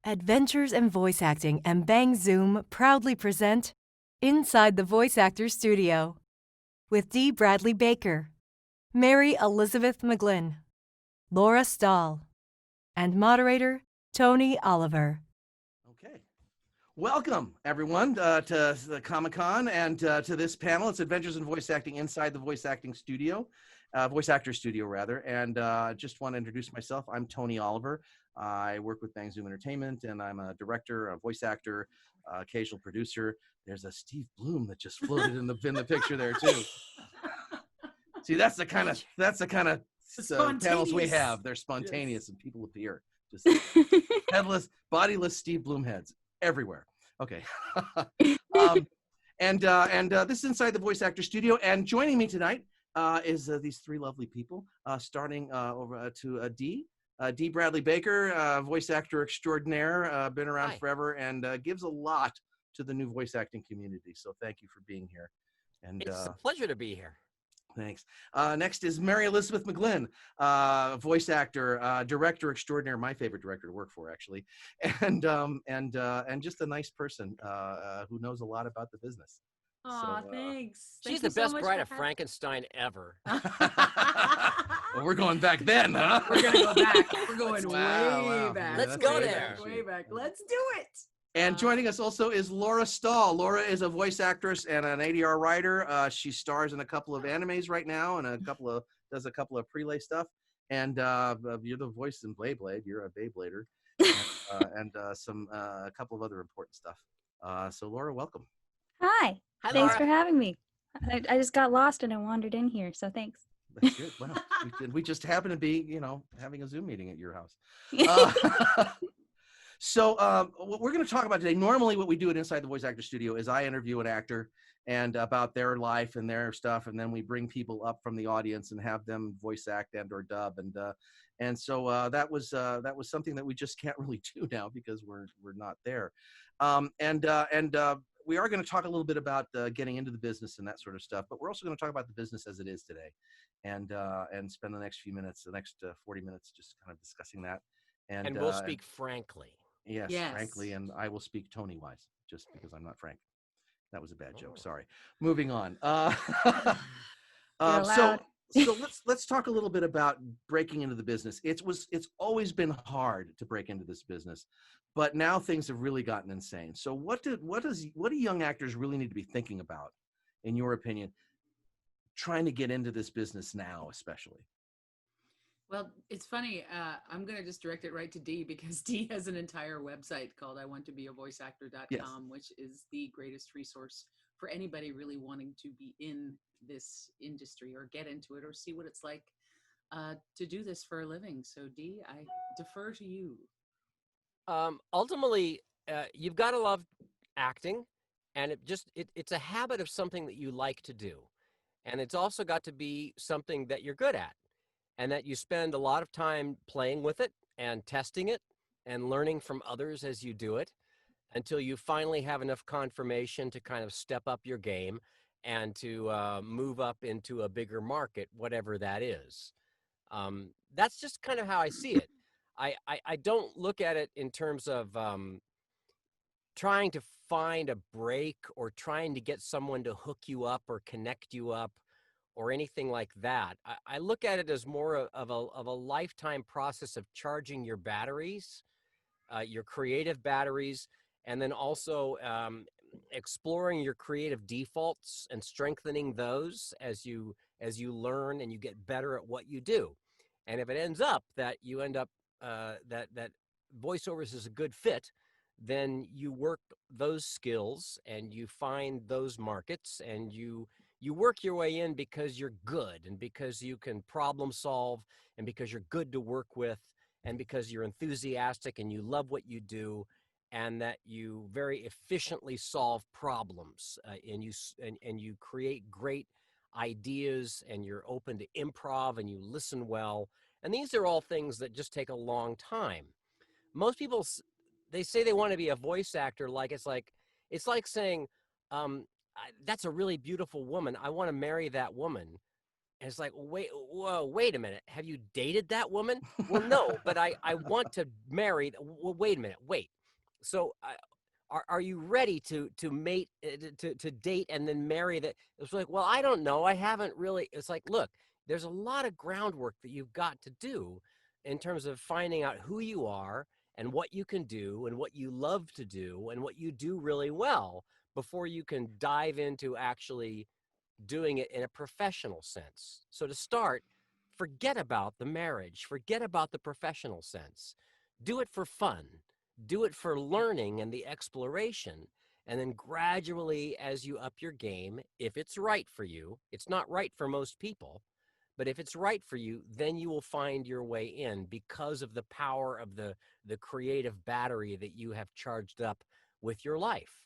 Adventures in Voice Acting and Bang Zoom proudly present Inside the Voice Actor Studio with Dee Bradley Baker, Mary Elizabeth McGlynn, Laura Stahl, and moderator Tony Oliver. Okay. Welcome, everyone, to the Comic-Con and to this panel. It's Adventures in Voice Acting Inside the Voice Acting Studio, Voice Actor Studio, rather. And just want to introduce myself. I'm Tony Oliver. I work with Bang Zoom Entertainment, and I'm a director, a voice actor, occasional producer. There's a Steve Bloom that just floated in the picture there too. See, that's the kind of panels we have. They're spontaneous, yes. And people appear just headless, bodiless Steve Bloom heads everywhere. Okay. This is Inside the Voice Actor Studio, and joining me tonight is these three lovely people, starting over to Dee Bradley Baker, voice actor extraordinaire, been around forever, and gives a lot to the new voice acting community. So thank you for being here. And it's a pleasure to be here. Thanks. Next is Mary Elizabeth McGlynn, voice actor, director extraordinaire, my favorite director to work for, actually, and just a nice person who knows a lot about the business. Aw, thanks. She's the best bride of Frankenstein ever. Well, we're going back then, huh? We're going to go back. We're going way back. Let's go there. Way back. Let's do it. And joining us also is Laura Stahl. Laura is a voice actress and an ADR writer. She stars in a couple of animes right now and does a couple of prelay stuff. And you're the voice in Beyblade. You're a Beyblader. And a couple of other important stuff. So Laura, welcome. Hi. Hi, Thanks Laura. for having me. I just got lost and I wandered in here, so thanks. That's good. Well, we just happen to be, having a Zoom meeting at your house. So what we're going to talk about today, normally what we do at Inside the Voice Actor Studio is I interview an actor and about their life and their stuff, and then we bring people up from the audience and have them voice act and or dub, and so that was something that we just can't really do now because we're not there, we are going to talk a little bit about getting into the business and that sort of stuff, but we're also going to talk about the business as it is today, and spend the next 40 minutes just kind of discussing that, and we'll speak frankly. Yes, frankly, and I will speak Tony-wise, just because I'm not Frank. That was a bad joke. Sorry. Moving on. So let's talk a little bit about breaking into the business. It's always been hard to break into this business, but now things have really gotten insane. So what do young actors really need to be thinking about, in your opinion, trying to get into this business now, especially? Well, it's funny. I'm going to just direct it right to Dee because Dee has an entire website called iwanttobeavoiceactor.com, yes. Which is the greatest resource for anybody really wanting to be in this industry or get into it or see what it's like to do this for a living. So Dee, I defer to you. Ultimately, you've got to love acting, and it's a habit of something that you like to do. And it's also got to be something that you're good at. And that you spend a lot of time playing with it and testing it and learning from others as you do it until you finally have enough confirmation to kind of step up your game and to move up into a bigger market, whatever that is. That's just kind of how I see it. I don't look at it in terms of trying to find a break or trying to get someone to hook you up or connect you up or anything like that. I look at it as more of a lifetime process of charging your batteries, your creative batteries, and then also exploring your creative defaults and strengthening those as you learn and you get better at what you do. And if it ends up that you end up that voiceovers is a good fit, then you work those skills and you find those markets and you work your way in because you're good and because you can problem solve and because you're good to work with and because you're enthusiastic and you love what you do and that you very efficiently solve problems and you create great ideas and you're open to improv and you listen well. And these are all things that just take a long time. Most people, they say they want to be a voice actor it's like saying, that's a really beautiful woman. I want to marry that woman. And it's like, wait a minute. Have you dated that woman? Well, no, but I want to marry. Well, wait a minute. Wait. So are you ready to mate, to date and then marry? That it's like, well, I don't know. I haven't really. It's like, look, there's a lot of groundwork that you've got to do in terms of finding out who you are and what you can do and what you love to do and what you do really well before you can dive into actually doing it in a professional sense. So to start, forget about the marriage, forget about the professional sense. Do it for fun, do it for learning and the exploration. And then gradually, as you up your game, if it's right for you, it's not right for most people, but if it's right for you, then you will find your way in because of the power of the creative battery that you have charged up with your life.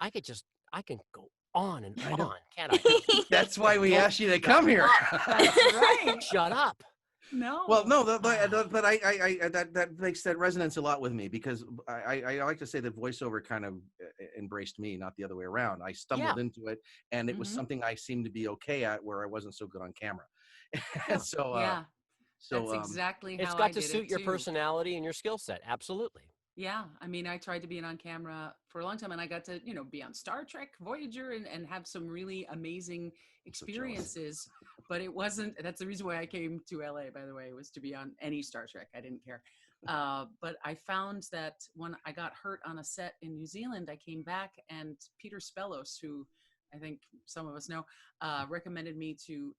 I can go on and I know. on, can't I? That's why we Don't asked you to shut come here. up. That's right. Shut up. No. Well, no, but I that makes that resonance a lot with me, because I like to say that voiceover kind of embraced me, not the other way around. I stumbled Yeah. into it, and it was Mhm. something I seemed to be okay at, where I wasn't so good on camera. Yeah. So, Yeah, that's so exactly It's how I got to did suit it your too. personality and your skill set. Absolutely. Yeah, I mean, I tried to be on camera for a long time, and I got to, be on Star Trek, Voyager, and have some really amazing so jealous. experiences. But it wasn't. That's the reason why I came to LA, by the way, was to be on any Star Trek. I didn't care. But I found that when I got hurt on a set in New Zealand, I came back, and Peter Spellos, who I think some of us know, recommended me to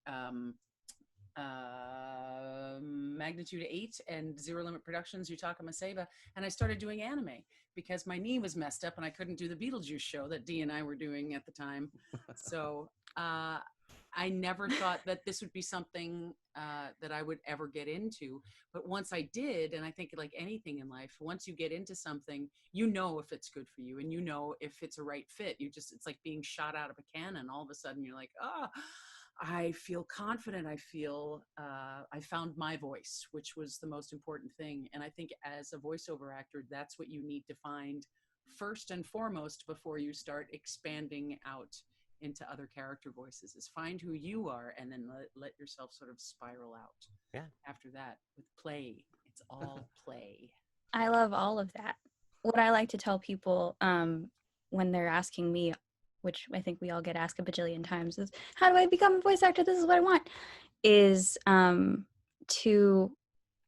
Magnitude 8 and Zero Limit Productions, Yutaka Maseba, and I started doing anime because my knee was messed up and I couldn't do the Beetlejuice show that Dee and I were doing at the time. So I never thought that this would be something that I would ever get into. But once I did, and I think like anything in life, once you get into something, you know if it's good for you and you know if it's a right fit. It's like being shot out of a cannon. All of a sudden you're like, oh, I feel confident. I feel I found my voice, which was the most important thing. And I think as a voiceover actor, that's what you need to find first and foremost before you start expanding out into other character voices, is find who you are and then let yourself sort of spiral out. Yeah. After that, with play, it's all play. I love all of that. What I like to tell people when they're asking me, which I think we all get asked a bajillion times, is how do I become a voice actor? This is what I want. Is to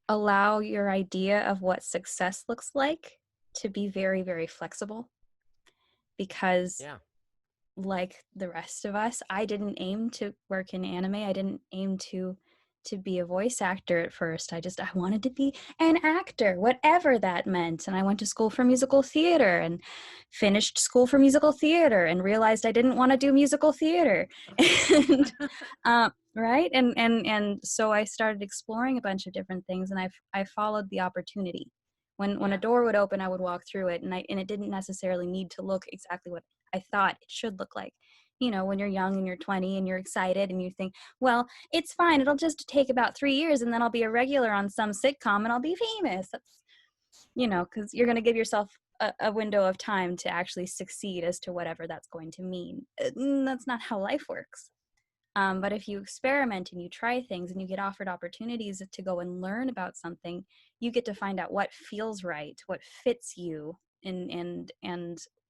allow your idea of what success looks like to be very, very flexible. Because Yeah. like the rest of us, I didn't aim to work in anime. I didn't aim to be a voice actor at first. I wanted to be an actor, whatever that meant. And I went to school for musical theater and finished school for musical theater and realized I didn't want to do musical theater. And, right? And so I started exploring a bunch of different things, and I followed the opportunity. When a door would open, I would walk through it, and it didn't necessarily need to look exactly what I thought it should look like. When you're young and you're 20 and you're excited and you think, well, it's fine. It'll just take about 3 years and then I'll be a regular on some sitcom and I'll be famous. That's, because you're going to give yourself a window of time to actually succeed as to whatever that's going to mean. That's not how life works. But if you experiment and you try things and you get offered opportunities to go and learn about something, you get to find out what feels right, what fits you, and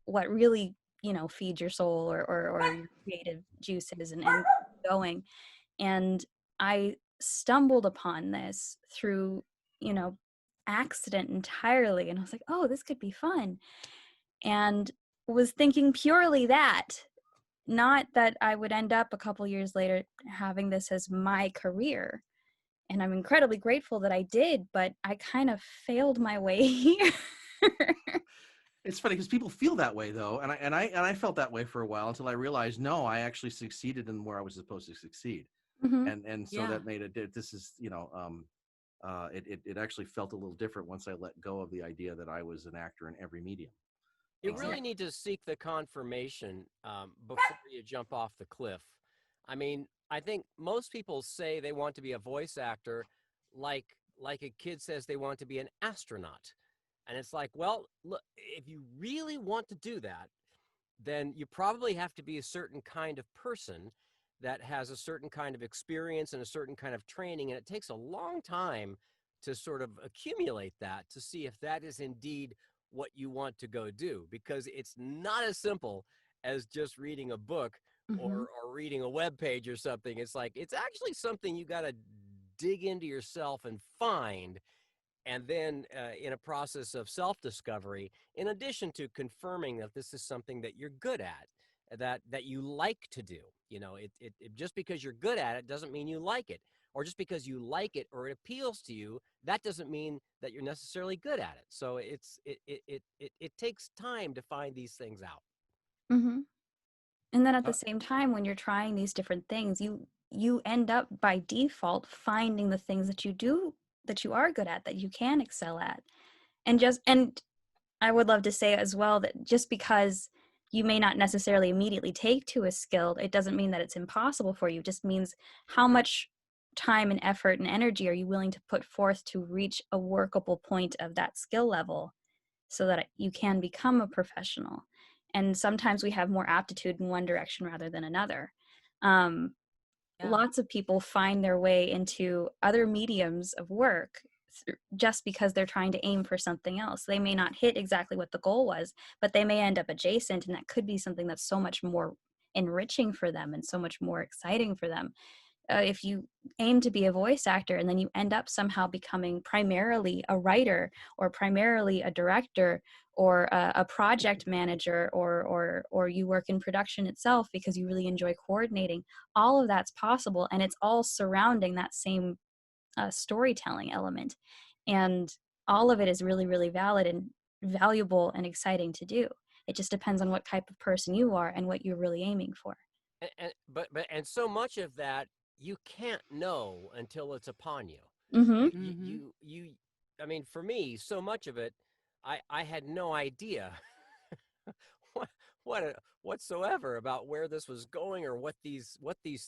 what really feeds your soul or your creative juices and going. And I stumbled upon this through accident entirely, and I was like, oh, this could be fun, and was thinking purely that. Not that I would end up a couple years later having this as my career. And I'm incredibly grateful that I did, but I kind of failed my way here. It's funny because people feel that way though, and I felt that way for a while until I realized, no, I actually succeeded in where I was supposed to succeed. Mm-hmm. And so that made it. This is it actually felt a little different once I let go of the idea that I was an actor in every medium. You really need to seek the confirmation before you jump off the cliff. I mean, I think most people say they want to be a voice actor like a kid says they want to be an astronaut. And it's like, well, look, if you really want to do that, then you probably have to be a certain kind of person that has a certain kind of experience and a certain kind of training. And it takes a long time to sort of accumulate that to see if that is indeed what you want to go do, because it's not as simple as just reading a book or reading a web page or something. It's like, it's actually something you got to dig into yourself and find. And then in a process of self-discovery, in addition to confirming that this is something that you're good at, that you like to do. You know, just because you're good at it doesn't mean you like it. Or just because you like it or it appeals to you, that doesn't mean that you're necessarily good at it. So it takes time to find these things out. Mm-hmm. And then at the same time, when you're trying these different things, you end up by default finding the things that you are good at, that you can excel at. And I would love to say as well that just because you may not necessarily immediately take to a skill, it doesn't mean that it's impossible for you. It just means how much time and effort and energy are you willing to put forth to reach a workable point of that skill level so that you can become a professional. And sometimes we have more aptitude in one direction rather than another. Lots of people find their way into other mediums of work just because they're trying to aim for something else. They may not hit exactly what the goal was, but they may end up adjacent, and that could be something that's so much more enriching for them and so much more exciting for them. If you aim to be a voice actor and then you end up somehow becoming primarily a writer or primarily a director or a project manager, or you work in production itself because you really enjoy coordinating, all of that's possible, and it's all surrounding that same storytelling element. And all of it is really, really valid and valuable and exciting to do. It just depends on what type of person you are and what you're really aiming for. And so much of that you can't know until it's upon you. I mean, for me, so much of it, I had no idea whatsoever about where this was going or what these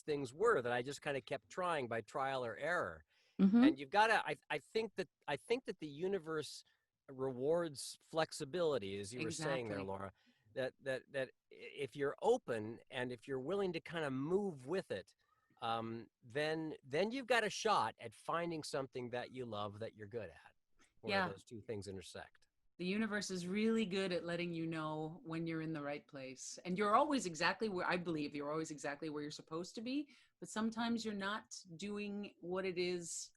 things were, that I just kind of kept trying by trial or error. And you've got to, I think that the universe rewards flexibility, as you were saying there, Laura, that if you're open and if you're willing to kind of move with it, then you've got a shot at finding something that you love, that you're good at, where those two things intersect. The universe is really good at letting you know when you're in the right place. And you're always exactly where, I believe you're always exactly where you're supposed to be, but sometimes you're not doing what it is,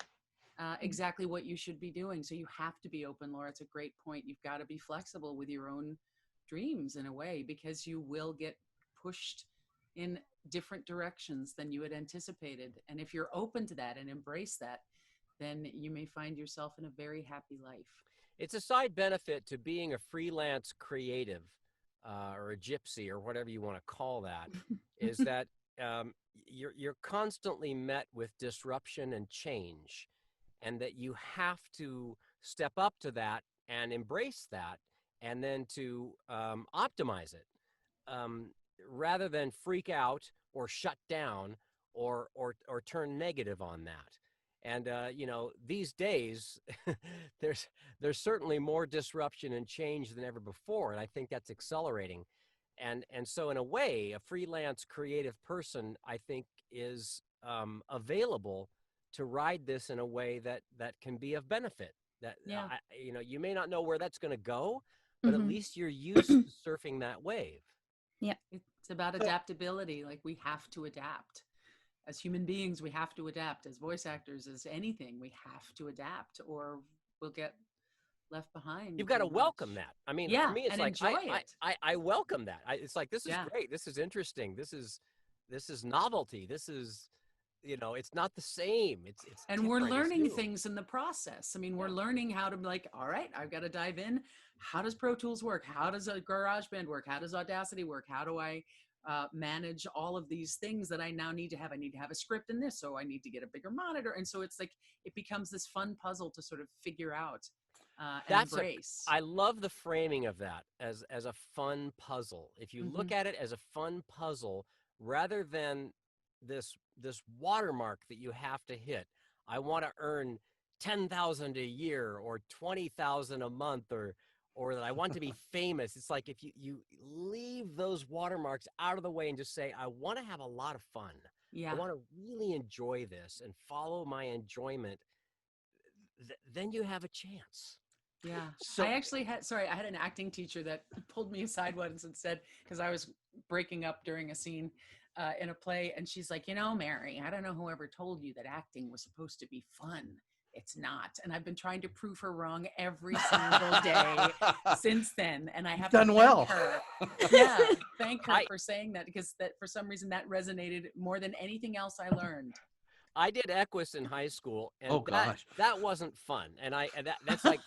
exactly what you should be doing. So you have to be open, Laura. It's a great point. You've got to be flexible with your own dreams in a way, because you will get pushed in different directions than you had anticipated. And if you're open to that and embrace that, then you may find yourself in a very happy life. It's a side benefit to being a freelance creative, or a gypsy, or whatever you want to call that, is that you're constantly met with disruption and change, and that you have to step up to that and embrace that, and then to optimize it, rather than freak out or shut down or turn negative on that. And you know, these days, there's certainly more disruption and change than ever before, and I think that's accelerating. And so, in a way, a freelance creative person, I think, is available to ride this in a way that can be of benefit. That you know, you may not know where that's going to go, but at least you're used to surfing that wave. Yeah, it's about adaptability. Like, we have to adapt. As human beings, we have to adapt. As voice actors, as anything, we have to adapt, or we'll get left behind. You've got to welcome that. I mean, for me, it's like I welcome that. It's like, this is great. This is interesting. This is novelty. This is, you know, it's not the same. It's and we're learning things in the process. I mean, we're learning how to be like, all right, I've got to dive in. How does Pro Tools work? How does a GarageBand work? How does Audacity work? How do I manage all of these things that I now need to have? I need to have a script in this, so I need to get a bigger monitor. And so it's like, it becomes this fun puzzle to sort of figure out and embrace. I love the framing of that as a fun puzzle. If you look at it as a fun puzzle, rather than this watermark that you have to hit. I want to earn 10,000 a year or 20,000 a month, or that I want to be famous. It's like, if you leave those watermarks out of the way and just say, I want to have a lot of fun. I want to really enjoy this and follow my enjoyment. Then you have a chance. Yeah. So I actually I had an acting teacher that pulled me aside once and said, because I was breaking up during a scene in a play, and she's like, Mary, I don't know whoever told you that acting was supposed to be fun. It's not. And I've been trying to prove her wrong every single day since then. And I You've have to done thank well. her. Yeah. Thank her I- for saying that, because that for some reason that resonated more than anything else I learned. I did Equus in high school, and Oh, gosh. that wasn't fun. And that's like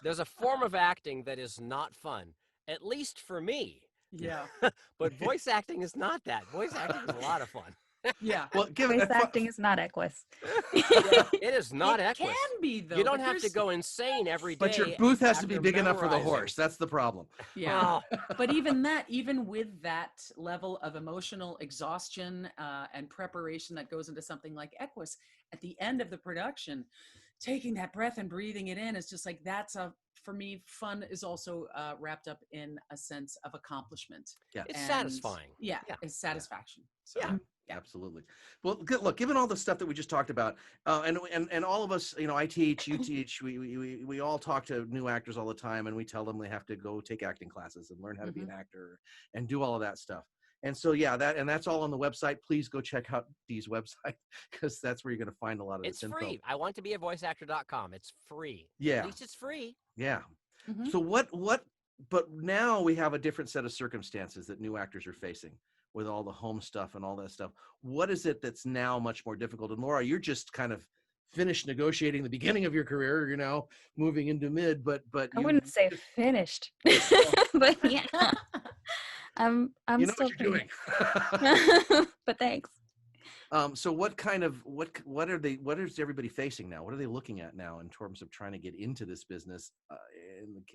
there's a form of acting that is not fun, at least for me. Yeah. But voice acting is not that. Voice acting is a lot of fun. Yeah. Well, Voice acting is not Equus. It is not It Equus. can be, though. You don't but have to there's- go insane every day. but your booth has to be after big enough for the memorizing. horse. That's the problem. Yeah. Oh, But even with that level of emotional exhaustion and preparation that goes into something like Equus, at the end of the production, taking that breath and breathing it in is just like, for me, fun is also wrapped up in a sense of accomplishment. Yeah. it's And, satisfying. Yeah, Yeah. it's satisfaction. So, Yeah. Yeah. Absolutely. Well, look, given all the stuff that we just talked about, and all of us, I teach, you teach, we all talk to new actors all the time, and we tell them they have to go take acting classes and learn how to be an actor and do all of that stuff. And so, yeah, that's all on the website. Please go check out Dee's website, because that's where you're going to find a lot of It's this info. free. I want to be a voiceactor.com. It's free. Yeah. At least it's free. Yeah. Mhm. So but now we have a different set of circumstances that new actors are facing with all the home stuff and all that stuff. What is it that's now much more difficult? And Laura, you're just kind of finished negotiating the beginning of your career. You're now moving into mid, but I you, wouldn't say finished, but yeah, I'm you know still what you're doing. but thanks. So what is everybody facing now? What are they looking at now in terms of trying to get into this business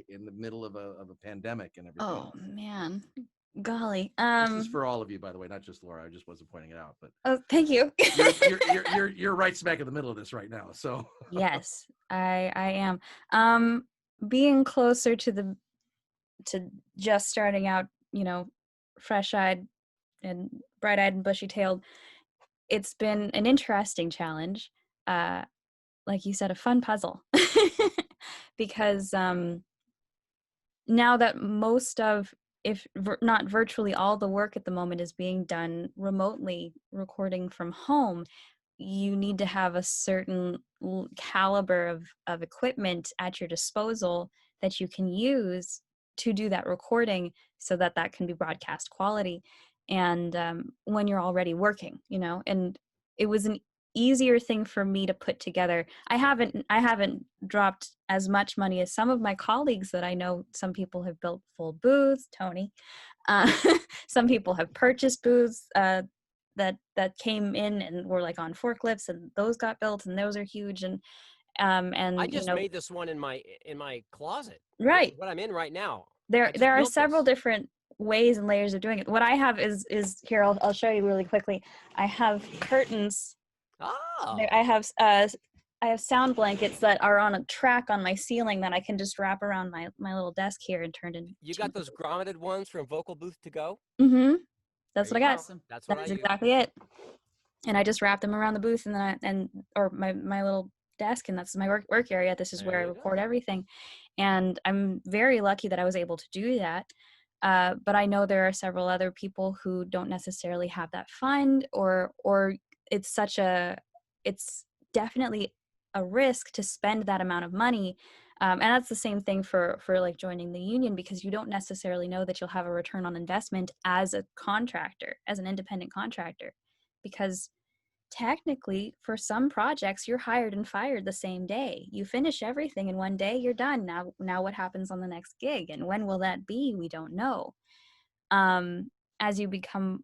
in the middle of a pandemic and everything? Oh man, golly. This is for all of you, by the way, not just Laura. I just wasn't pointing it out, but Oh, thank you. you're right smack in the middle of this right now. So Yes, I am. Being closer to just starting out, fresh-eyed and bright-eyed and bushy-tailed, it's been an interesting challenge. Like you said, a fun puzzle. Because now that most of, if not virtually all the work at the moment is being done remotely, recording from home, you need to have a certain caliber of equipment at your disposal that you can use to do that recording so that can be broadcast quality. And when you're already working, and it was an easier thing for me to put together. I haven't dropped as much money as some of my colleagues that I know. Some people have built full booths, Tony. Some people have purchased booths that came in and were like on forklifts, and those got built, and those are huge. And I just made this one in my closet. Right. What I'm in right now. There are built several this. different ways and layers of doing it. What I have is here. I'll show you really quickly. I have curtains. Oh. I have sound blankets that are on a track on my ceiling that I can just wrap around my little desk here and turn into. You got those grommeted ones from Vocal Booth to Go? Mm-hmm. That's There what I you got. go. That's what That's I use. exactly it. And I just wrap them around the booth, and then my little desk, and that's my work area. This is There where I you record go. everything, and I'm very lucky that I was able to do that. But I know there are several other people who don't necessarily have that fund, or it's definitely a risk to spend that amount of money. And that's the same thing for like joining the union, because you don't necessarily know that you'll have a return on investment as a contractor, as an independent contractor, because technically for some projects you're hired and fired the same day. You finish everything in one day, you're done. Now what happens on the next gig, and when will that be? We don't know. As you become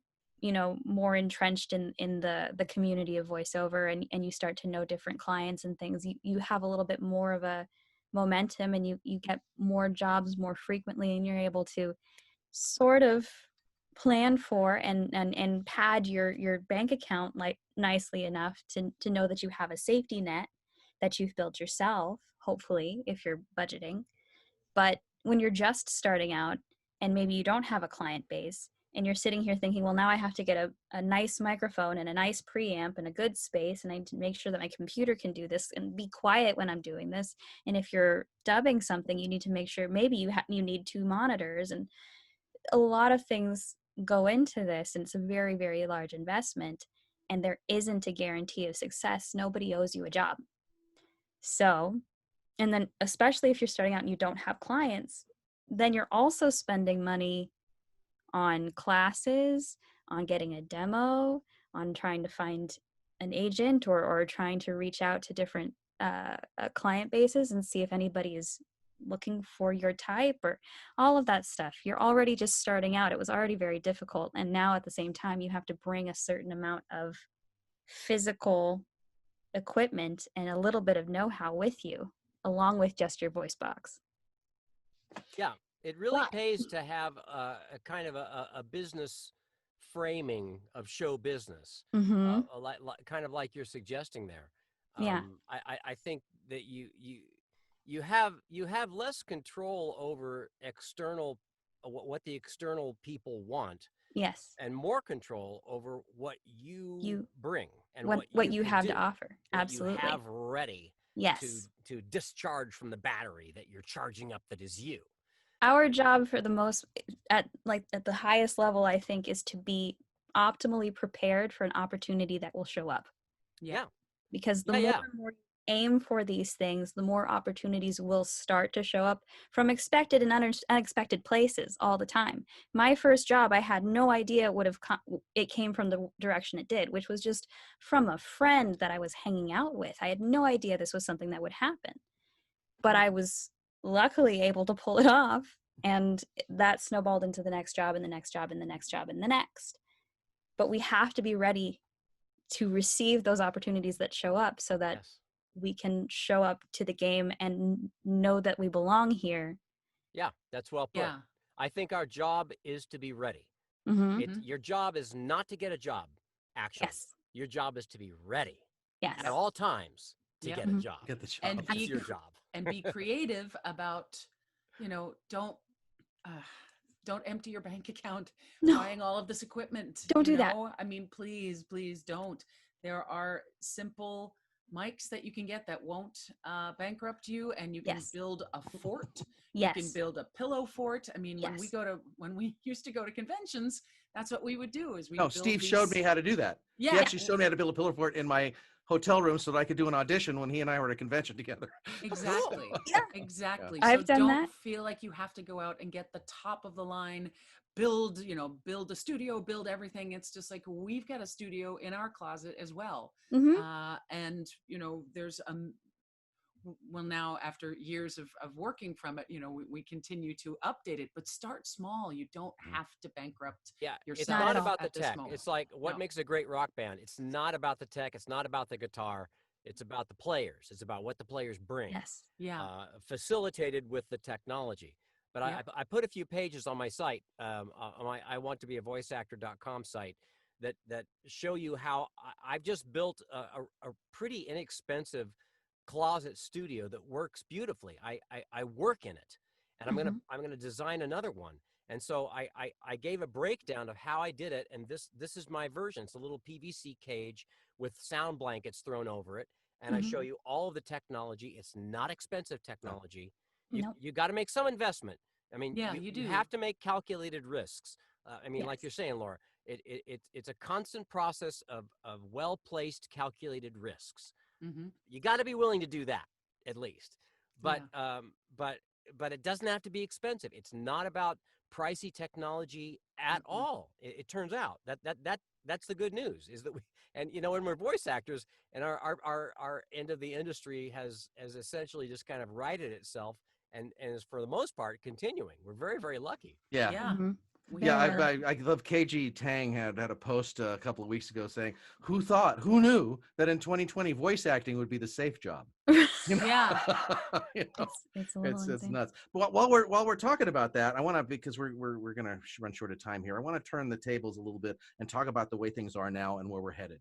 more entrenched in the community of voiceover, and you start to know different clients and things, you have a little bit more of a momentum, and you get more jobs more frequently, and you're able to sort of plan for and pad your bank account like nicely enough to know that you have a safety net that you've built yourself, hopefully, if you're budgeting. But when you're just starting out and maybe you don't have a client base, and you're sitting here thinking, well, now I have to get a nice microphone and a nice preamp and a good space, and I need to make sure that my computer can do this and be quiet when I'm doing this. And if you're dubbing something, you need to make sure maybe you need 2 monitors, and a lot of things go into this, and it's a very, very large investment, and there isn't a guarantee of success. Nobody owes you a job. So, and then especially if you're starting out and you don't have clients, then you're also spending money on classes, on getting a demo, on trying to find an agent, or trying to reach out to different client bases and see if anybody is looking for your type, or all of that stuff. You're already just starting out. It was already very difficult. And now at the same time, you have to bring a certain amount of physical equipment and a little bit of know-how with you, along with just your voice box. Yeah, it really But- pays to have a kind of a business framing of show business, Mm-hmm. kind of like you're suggesting there. Yeah. I think that you have less control over external what the external people want, Yes. and more control over what you bring and what you can have do, to offer. what Absolutely. you have ready Yes. to discharge from the battery that you're charging up that is you. Our job for the most at the highest level, I think, is to be optimally prepared for an opportunity that will show up. Yeah. Because the Yeah, more yeah. and more you aim for these things, the more opportunities will start to show up from expected and unexpected places all the time. My first job, I had no idea it came from the direction it did, which was just from a friend that I was hanging out with. I had no idea this was something that would happen. But I was luckily able to pull it off, and that snowballed into the next job and the next job and the next job and the next. But we have to be ready to receive those opportunities that show up, so that Yes. we can show up to the game and know that we belong here. Yeah, that's well put. Yeah. I think our job is to be ready. Mm-hmm. Your job is not to get a job, actually. Yes. Your job is to be ready Yes. at all times to Yep. get a Mhm. job. Get the job. And That's be your cr- job. and be creative about, don't empty your bank account No. buying all of this equipment. Don't do that. I mean, please don't. There are simple mics that you can get that won't bankrupt you, and you can Yes. build a fort. You can Yes. build a pillow fort. I mean, Yes. when we used to go to conventions, that's what we would do. Is we No, build Steve these... showed me how to do that. Yeah. He actually showed me how to build a pillar fort in my hotel room so that I could do an audition when he and I were at a convention together. Exactly. Yeah. Exactly. I've So done don't that. feel like you have to go out and get the top of the line, build a studio, build everything. It's just like, we've got a studio in our closet as well. Mm-hmm. And there's well, now after years of working from it, we continue to update it, but start small. You don't have to bankrupt Yeah, it's yourself not Not at about the at this tech. moment. It's like what No. makes a great rock band. It's not about the tech. It's not about the guitar. It's about the players. It's about what the players bring. Yes. Yeah. Facilitated with the technology. But Yep. I put a few pages on my site, on my I want to be a voiceactor.com site, that show you how I've just built a pretty inexpensive closet studio that works beautifully. I work in it, and I'm gonna design another one. And so I gave a breakdown of how I did it, and this is my version. It's a little PVC cage with sound blankets thrown over it, and I show you all of the technology. It's not expensive technology. Nope. You got to make some investment. I mean, Yeah, you you do. have to make calculated risks. I mean, like Yes. you're saying, Laura, it's a constant process of well-placed calculated risks. Mm-hmm. You got to be willing to do that at least. But but it doesn't have to be expensive. It's not about pricey technology at all. It turns out that's the good news, is that when we're voice actors, and our end of the industry has essentially just kind of righted itself and is for the most part continuing. We're very, very lucky. Yeah. Yeah. Yeah, Very I love KG Tang had a post a couple of weeks ago saying, who knew that in 2020 voice acting would be the safe job? Yeah. It's a little it's insane. nuts. But while we're talking about that, I want to, because we're gonna run short of time here, I want to turn the tables a little bit and talk about the way things are now and where we're headed.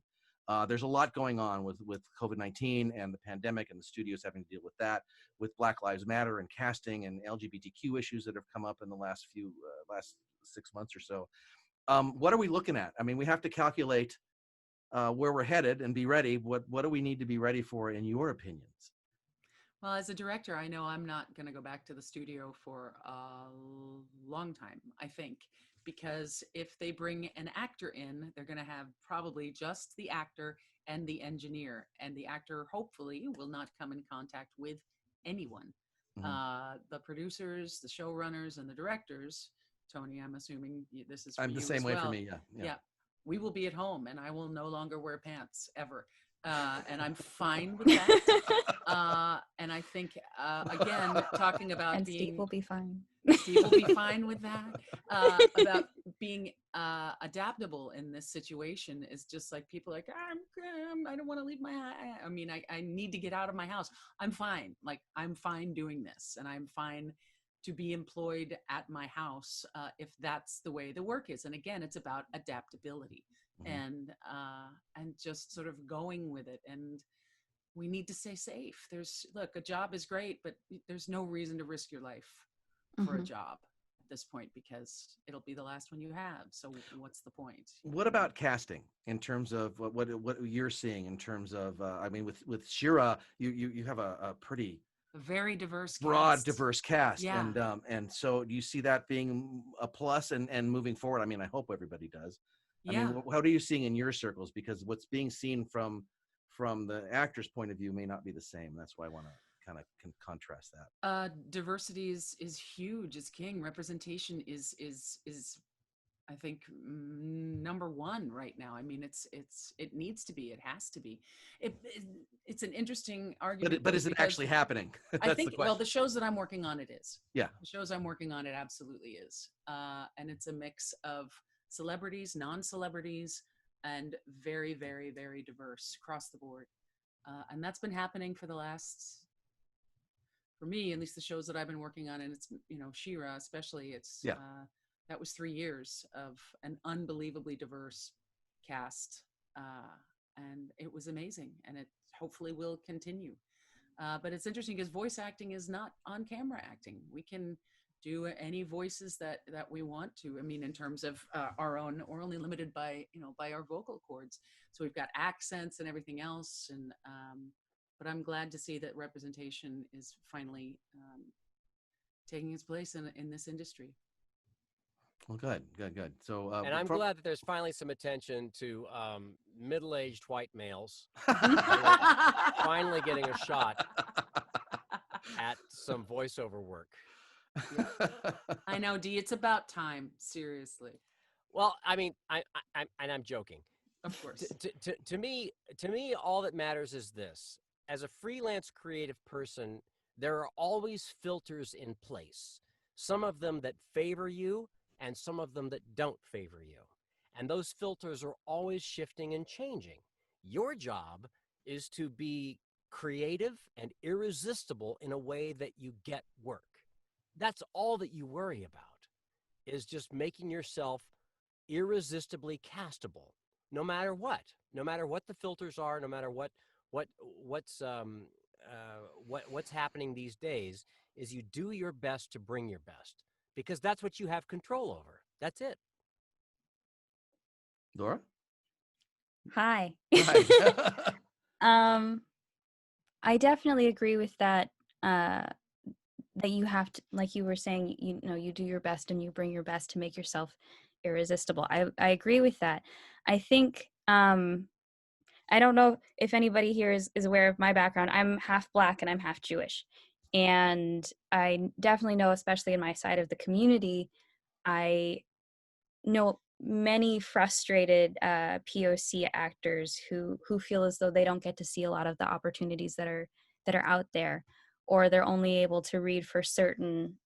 There's a lot going on with COVID-19 and the pandemic, and the studios having to deal with that, with Black Lives Matter and casting and LGBTQ issues that have come up in the last 6 months or so. What are we looking at? I mean, we have to calculate where we're headed and be ready. What do we need to be ready for, in your opinions? Well, as a director, I know I'm not going to go back to the studio for a long time, I think, because if they bring an actor in, they're going to have probably just the actor and the engineer, and the actor hopefully will not come in contact with anyone. The producers, the showrunners, and the directors, Tony, I'm assuming this is for I'm you the same as way well. for me. Yeah. We will be at home, and I will no longer wear pants ever. And I'm fine with that. And I think, again, talking about And being, Steve will be fine. Steve will be fine with that. About being adaptable in this situation is just like people like, I don't want to leave my, I mean, I need to get out of my house. I'm fine. Like, I'm fine doing this, and I'm fine to be employed at my house if that's the way the work is. And again, it's about adaptability and just sort of going with it. And we need to stay safe. Look, a job is great, but there's no reason to risk your life for a job at this point, because it'll be the last one you have. So what's the point? What about casting in terms of what you're seeing in terms of, I mean, with Shira, you have a pretty very diverse broad cast. diverse cast. Yeah. And so do you see that being a plus and moving forward? I mean, I hope everybody does. I mean, how are you seeing in your circles? Because what's being seen from the actor's point of view may not be the same. That's why I want to kind of contrast that. Diversity is huge. It's king. Representation is I think number one right now. I mean, it needs to be. It has to be. It's an interesting argument. But is it actually happening? That's I think. the question. Well, the shows that I'm working on, it is. Yeah. The shows I'm working on, it absolutely is. And it's a mix of celebrities, non-celebrities, and very, very, very diverse across the board. And that's been happening for me, at least the shows that I've been working on, and it's, She-Ra especially, that was 3 years of an unbelievably diverse cast. And it was amazing, and it hopefully will continue. But it's interesting because voice acting is not on-camera acting. We can do any voices that we want to. I mean, in terms of our own, we're only limited by our vocal cords. So we've got accents and everything else. And but I'm glad to see that representation is finally taking its place in this industry. Well, good. So, and I'm glad that there's finally some attention to middle-aged white males finally getting a shot at some voiceover work. I know, Dee. It's about time. Seriously. Well, I mean, I'm joking. Of course. To me, all that matters is this: as a freelance creative person, there are always filters in place. Some of them that favor you, and some of them that don't favor you. And those filters are always shifting and changing. Your job is to be creative and irresistible in a way that you get work. That's all that you worry about, is just making yourself irresistibly castable, no matter what the filters are, no matter what's happening these days, is you do your best to bring your best, because that's what you have control over. That's it. Laura? Hi. Hi. I definitely agree with that. That you have to, like you were saying, you do your best and you bring your best to make yourself irresistible. I agree with that. I think, I don't know if anybody here is aware of my background. I'm half Black and I'm half Jewish. And I definitely know, especially in my side of the community, I know many frustrated POC actors who feel as though they don't get to see a lot of the opportunities that are out there, or they're only able to read for certain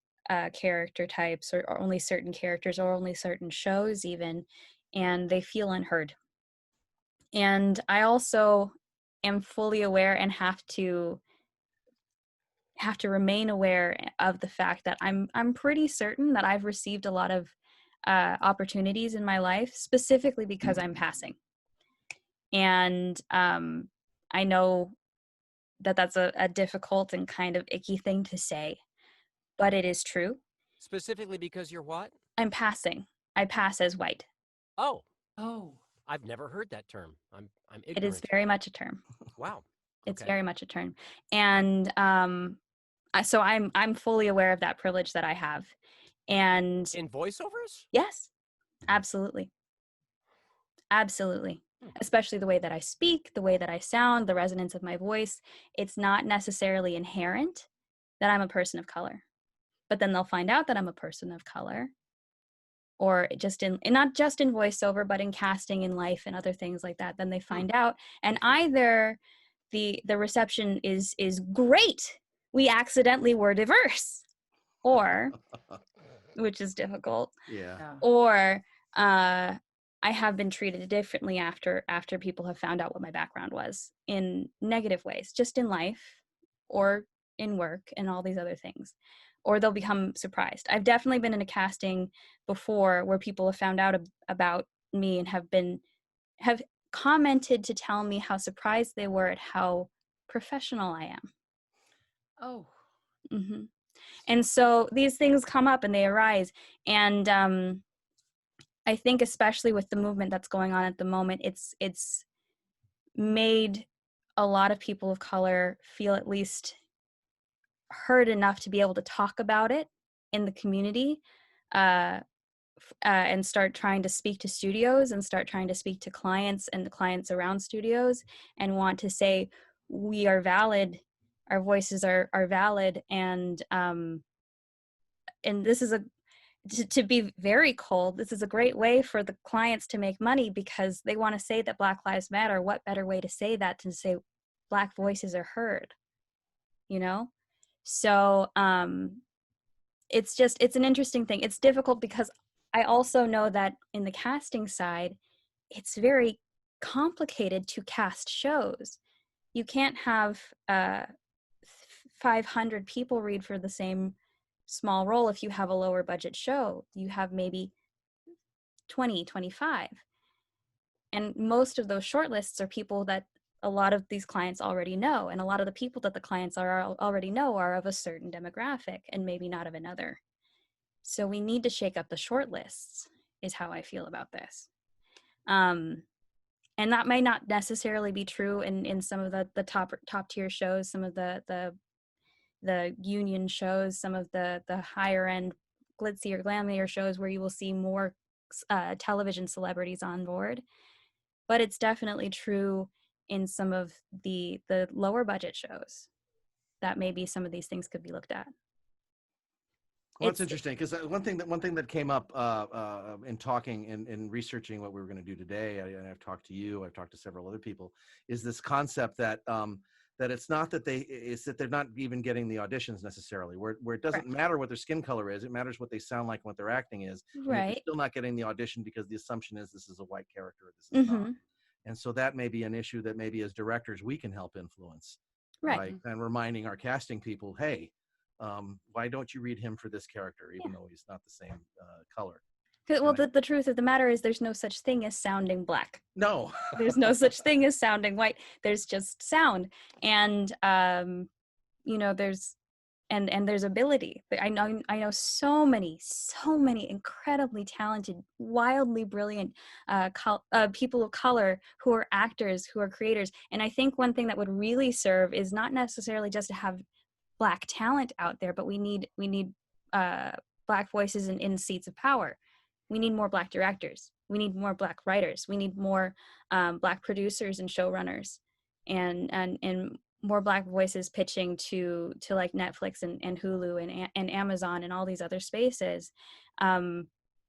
character types, or only certain characters, or only certain shows even, and they feel unheard. And I also am fully aware and have to remain aware of the fact that I'm pretty certain that I've received a lot of opportunities in my life specifically because I'm passing. And I know that that's a difficult and kind of icky thing to say, but it is true. Specifically because you're what? I'm passing. I pass as white. Oh, Oh, I've never heard that term. I'm It is ignorant. very much a term. Wow. It's Okay. very much a term. And so I'm fully aware of that privilege that I have. And In voiceovers? yes, absolutely. Absolutely. Hmm. Especially the way that I speak, the way that I sound, the resonance of my voice. It's not necessarily inherent that I'm a person of color. But then they'll find out that I'm a person of color, or just in, and not just in voiceover, but in casting, in life, and other things like that. Then they find out, and either the reception is great, we accidentally were diverse, or, which is difficult, Yeah. yeah. or I have been treated differently after people have found out what my background was in negative ways, just in life or in work and all these other things. Or they'll become surprised. I've definitely been in a casting before where people have found out about me and have commented to tell me how surprised they were at how professional I am. Oh, Hmm. And so these things come up and they arise. And I think especially with the movement that's going on at the moment, it's made a lot of people of color feel at least heard enough to be able to talk about it in the community, and start trying to speak to studios and start trying to speak to clients and the clients around studios and want to say, we are valid, our voices are valid. And this is to be very cold, this is a great way for the clients to make money because they want to say that Black Lives Matter. What better way to say that than to say Black voices are heard, you know? So it's an interesting thing. It's difficult because I also know that in the casting side, it's very complicated to cast shows. You can't have 500 people read for the same small role. If you have a lower budget show, you have maybe 20, 25. And most of those shortlists are people that a lot of these clients already know. And a lot of the people that the clients already know are of a certain demographic and maybe not of another. So we need to shake up the shortlists, is how I feel about this. And that may not necessarily be true in some of the top tier shows, some of the union shows, some of the higher end glitzier glamier shows where you will see more television celebrities on board. But it's definitely true in some of the lower budget shows that maybe some of these things could be looked at. Well, that's interesting because one thing that came up in talking and researching what we were going to do today, and I've talked to you, I've talked to several other people, is this concept that that it's not that they're not even getting the auditions necessarily, where it doesn't Correct. matter what their skin color is, it matters what they sound like and what their acting is. And Right. they're still not getting the audition because the assumption is this is a white character, or this is not. And so that may be an issue that maybe as directors we can help influence, Right. and reminding our casting people, hey, why don't you read him for this character, even though he's not the same color? Well, the truth of the matter is there's no such thing as sounding Black. No. There's no such thing as sounding white. There's just sound. And, there's ability. I know so many incredibly talented, wildly brilliant people of color who are actors, who are creators. And I think one thing that would really serve is not necessarily just to have Black talent out there, but we need Black voices in seats of power. We need more Black directors. We need more Black writers. We need more Black producers and showrunners, and more Black voices pitching to like Netflix and Hulu and Amazon and all these other spaces.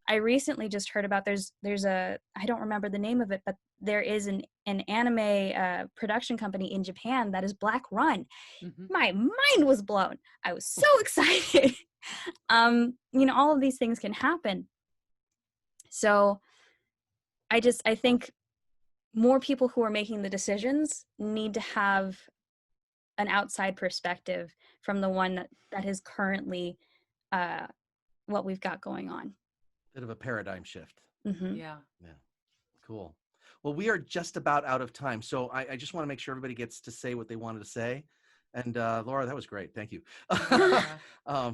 I recently just heard about there's a, I don't remember the name of it, but there is an anime production company in Japan that is Black run. mm-hmm. My mind was blown. I was so excited. All of these things can happen. So I think more people who are making the decisions need to have an outside perspective from the one that is currently what we've got going on. Bit of a paradigm shift. Mm-hmm. Yeah. Cool. Well, we are just about out of time, so I just want to make sure everybody gets to say what they wanted to say. And Laura, that was great. Thank you. Yeah.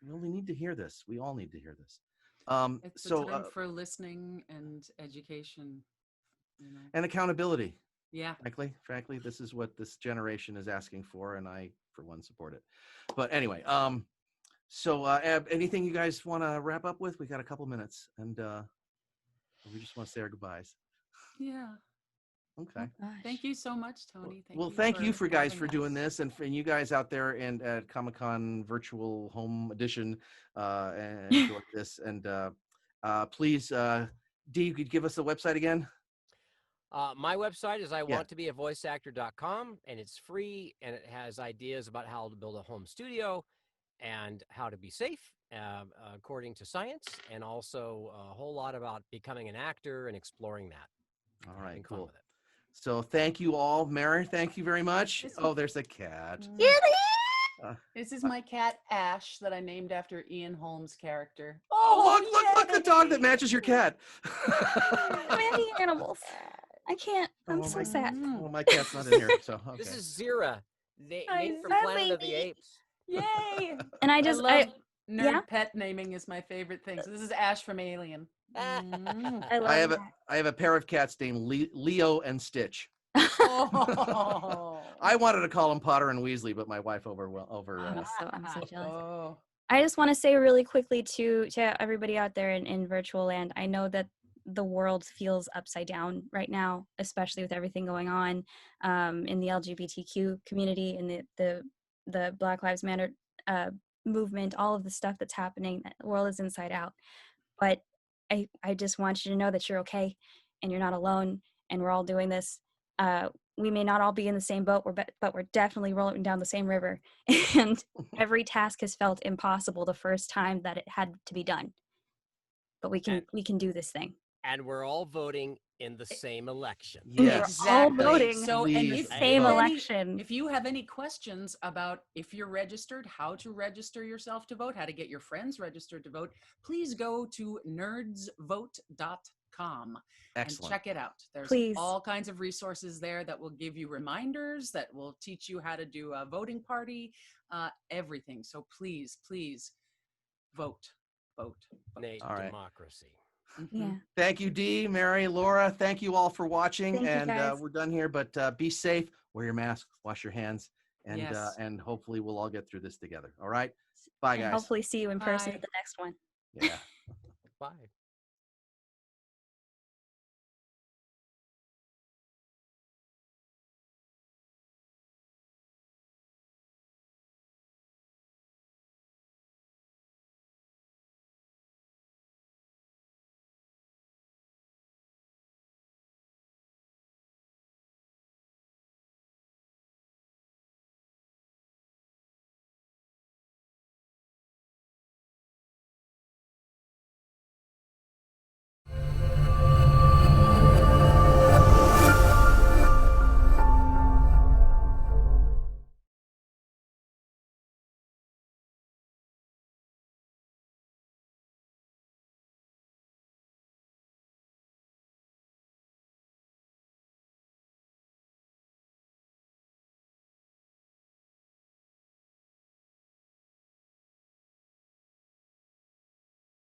We only need to hear this. We all need to hear this. It's So, a time for listening and education. You know. and accountability. Yeah. Frankly, this is what this generation is asking for, and I, for one, support it. But anyway, so Ab, anything you guys want to wrap up with? We got a couple minutes, and we just want to say our goodbyes. Yeah. Okay. Oh, gosh. Thank you so much, Tony. Thank you for guys having for doing us. this, and you guys out there and at Comic-Con Virtual Home Edition, and enjoy this. And please, Dee, you could give us the website again. My website is Yeah. iwanttobeavoiceactor.com, and it's free, and it has ideas about how to build a home studio and how to be safe according to science, and also a whole lot about becoming an actor and exploring that. All right, Having fun cool. with it. So thank you all. Mary, thank you very much. This- Oh, there's a cat. This is my cat Ash that I named after Ian Holmes' character. Oh, look, the dog that yay! matches your cat. Many animals. I can't. I'm Oh, so my- sad. Well, my cat's not in here, so okay. This is Zira, Hi, named from Zira, Planet of the baby. Apes. Yay! And I I just, love nerd yeah? pet naming is my favorite thing. So this is Ash from Alien. Mm. I love I have that. I have a pair of cats named Leo and Stitch. Oh. I wanted to call them Potter and Weasley, but my wife I'm so jealous. Oh. I just want to say really quickly to everybody out there in virtual land, I know that the world feels upside down right now, especially with everything going on in the LGBTQ community and the Black Lives Matter movement, all of the stuff that's happening. The world is inside out. But I just want you to know that you're okay and you're not alone, and we're all doing this. We may not all be in the same boat, but we're definitely rolling down the same river. And every task has felt impossible the first time that it had to be done. But we can do this thing. And we're all voting in the same election. Yes. We're all Exactly. voting So, and Please if, same if election. if you have any questions about if you're registered, how to register yourself to vote, how to get your friends registered to vote, please go to nerdsvote.com and Excellent. check it out. There's Please. all kinds of resources there that will give you reminders, that will teach you how to do a voting party, everything. So please vote. Nate, All right. democracy. Mhm. Yeah. Thank you, Dee, Mary, Laura. Thank you all for watching. Thank you, And guys. we're done here, but be safe, wear your mask, wash your hands, and Yes. and hopefully we'll all get through this together. All right. Bye, And guys. hopefully see you in person Bye. at the next one. Yeah. Bye.